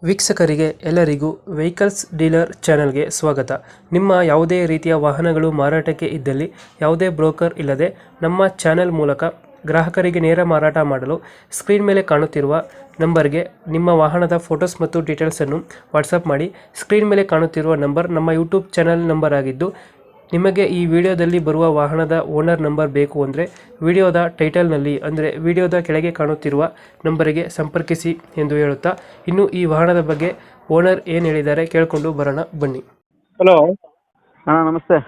ವೀಕ್ಷಕರಿಗೆ ಎಲ್ಲರಿಗೂ vehicles dealer ಚಾನೆಲ್ಗೆ ಸ್ವಾಗತ. ನಿಮ್ಮ ಯಾವುದೇ ರೀತಿಯ ವಾಹನಗಳು ಮಾರಾಟಕ್ಕೆ ಇದ್ದಲ್ಲಿ ಯಾವುದೇ ಬ್ರೋಕರ್ ಇಲ್ಲದೆ ನಮ್ಮ ಚಾನೆಲ್ ಮೂಲಕ ಗ್ರಾಹಕರಿಗೆ ನೇರ ಮಾರಾಟ ಮಾಡಲು ಸ್ಕ್ರೀನ್ ಮೇಲೆ ಕಾಣುತ್ತಿರುವ ನಂಬರ್ಗೆ ನಿಮ್ಮ ವಾಹನದ ಫೋಟೋಸ್ ಮತ್ತು ಡೀಟೇಲ್ಸನ್ನು ವಾಟ್ಸಪ್ ಮಾಡಿ. ಸ್ಕ್ರೀನ್ ಮೇಲೆ ಕಾಣುತ್ತಿರುವ ನಂಬರ್ ನಮ್ಮ ಯೂಟ್ಯೂಬ್ ಚಾನೆಲ್ ನಂಬರ್ ಆಗಿದ್ದು, ನಿಮಗೆ ಈ ವಿಡಿಯೋದಲ್ಲಿ ಬರುವ ವಾಹನದ ಓನರ್ ನಂಬರ್ ಬೇಕು ಅಂದರೆ ವಿಡಿಯೋದ ಟೈಟಲ್ನಲ್ಲಿ ಅಂದರೆ ವಿಡಿಯೋದ ಕೆಳಗೆ ಕಾಣುತ್ತಿರುವ ನಂಬರಿಗೆ ಸಂಪರ್ಕಿಸಿ ಎಂದು ಹೇಳುತ್ತಾ, ಇನ್ನು ಈ ವಾಹನದ ಬಗ್ಗೆ ಓನರ್ ಏನು ಹೇಳಿದ್ದಾರೆ ಕೇಳಿಕೊಂಡು ಬರೋಣ ಬನ್ನಿ. ಹಲೋ, ಹಾಂ ನಮಸ್ತೆ.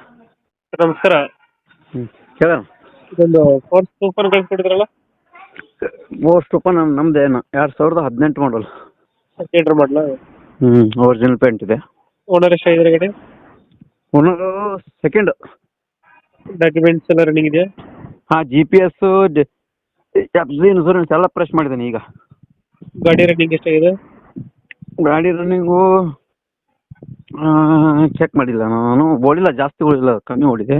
ನಮಸ್ಕಾರ. ಕೇಳೋಣ. ಇದೊಂದು ಫೋರ್ಸ್ ಸೂಪರ್ ಕಳಿಸ್ಕೊಟ್ಟಿದ್ರಲ್ಲ, ಮೋಸ್ಟ್ ನಮ್ದೇನು 2018 ಮಾಡಲ್. ಥಿಯೇಟರ್ ಮಾಡಲ. ಒರಿಜಿನಲ್ ಪೇಂಟ್ ಇದೆ. ಓನರ್ ಎಷ್ಟಾಗಿದ್ದಾರೆ ಗಾಡಿ? Owner second. ಡಾಕ್ಯುಮೆಂಟ್ಸ್ ಎಲ್ಲ ರನ್ನಿಂಗ್ ಇದೆಯಾ? ಹಾಂ, GPS ಇನ್ಸೂರೆನ್ಸ್ ಎಲ್ಲ ಫ್ರೆಶ್ ಮಾಡಿದ್ದೇನೆ ಈಗ. ಗಾಡಿ ರನ್ನಿಂಗ್ ಎಷ್ಟಾಗಿದೆ? ಗಾಡಿ ರನ್ನಿಂಗು ಚೆಕ್ ಮಾಡಿಲ್ಲ ನಾನು, ಓಡಿಲ್ಲ ಜಾಸ್ತಿ, ಓಡಿಲ್ಲ ಕಮ್ಮಿ ಓಡಿದೆ.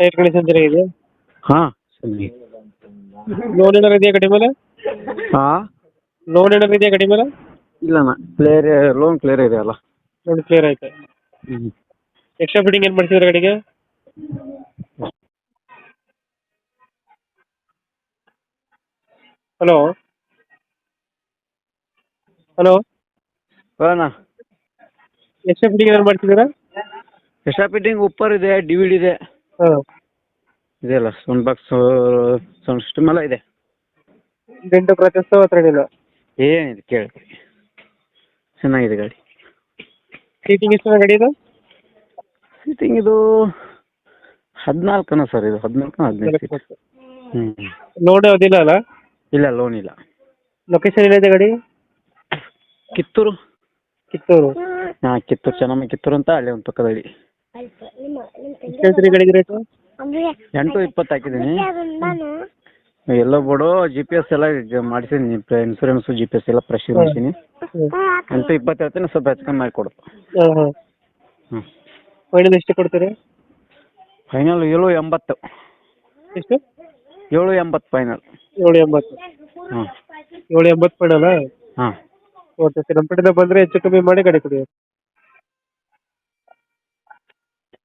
ಟೈರ್ ಕಂಡೀಷನ್ ಚೆನ್ನಾಗಿದೆ? ಹಾಂ ಸರಿ. ಲೋನ್ ಏನಾರು ಇದೆಯಾ ಗಾಡಿ ಮೇಲೆ? ಹಾಂ, ಲೋನ್ ಏನಾರು ಇದೆಯಾ ಗಾಡಿ ಮೇಲೆ? ಇಲ್ಲಣ್ಣ, ಲೋನ್ ಕ್ಲಿಯರ್ ಇದೆ ಅಲ್ಲ. ಲೋನ್ ಕ್ಲಿಯರ್ ಆಯ್ತು. ಎಕ್ಸ್ಟ್ರಾ ಫಿಟ್ಟಿಂಗ್ ಏನು ಮಾಡ್ತಿದ್ರೆ ಗಾಡಿಗೆ? ಹಲೋ ಹಲೋ ಅಣ್ಣ, ಎಕ್ಸ್ಟ್ರಾ ಫಿಟ್ಟಿಂಗ್ ಏನಾರು ಮಾಡ್ತಿದ್ದೀರಾ? ಎಕ್ಸ್ಟ್ರಾ ಫಿಟ್ಟಿಂಗ್ ಉಪ್ಪರ್ ಇದೆ, DVD ಇದೆ. ಹಾಂ, ಇದೆಯಲ್ಲ ಸೌಂಡ್ ಬಾಕ್ಸ್, ಸೌಂಡ್ ಸಿಸ್ಟಮ್ ಎಲ್ಲ ಇದೆ. ಡೆಂಟು ಕ್ರಾಚಸ್ ಹತ್ರ ಏನಿಲ್ಲ? ಏನಿದೆ ಕೇಳಿ, ಚೆನ್ನಾಗಿದೆ ಗಾಡಿ. ಸೀಟಿಂಗ್ ಎಷ್ಟು ಗಾಡಿ ಇದು? ಸೀಟಿಂಗ್ ಇದು 14 ಸರ್, ಇದು 14 15. ಲೋನ್ ಯಾವುದಿಲ್ಲ ಅಲ್ಲ? ಇಲ್ಲ, ಲೋನ್ ಇಲ್ಲ. ಲೊಕೇಶನ್ ಏನಿದೆ ಗಾಡಿ? ಕಿತ್ತೂರು. ಕಿತ್ತೂರು. ಹಾಂ, ಕಿತ್ತೂರು, ಚೆನ್ನಮ್ಮ ಕಿತ್ತೂರು ಅಂತ ಅಲ್ಲಿ ಒಂದು ಪಕ್ಕದಲ್ಲಿ. ಎಷ್ಟು ಗಾಡಿಗೆ ರೇಟು? 820 ಹಾಕಿದ್ದೀನಿ. ಎಲ್ಲ ಬೋರ್ಡು GPS ಎಲ್ಲ ಮಾಡಿಸಿದ್ದೀನಿ, ಇನ್ಸೂರೆನ್ಸು GPS ಎಲ್ಲ ಫ್ರೆಶ್ ಮಾಡಿಸಿನಿ. 820 ಹೇಳ್ತೀನಿ, ಸ್ವಲ್ಪ ಹೆಚ್ಚು ಕಮ್ಮಿ ಮಾಡಿಕೊಡು. ಹಾಂ ಹಾಂ. ಹ್ಞೂ, ಫೈನಲ್ ಎಷ್ಟು ಕೊಡ್ತೀರಿ? ಫೈನಲ್ 780. ಎಷ್ಟು? 780 ಫೈನಲ್. 780. ಹಾಂ, 780 ಫೈನಲ್ಲ? ಹಾಂ. ಓಕೆ ಸರ್, ನಮ್ಮ ಕಡೆಯಿಂದ ಬಂದರೆ ಹೆಚ್ಚು ಕಮ್ಮಿ ಮಾಡಿ ಗಾಡಿ ಕೊಡಿ.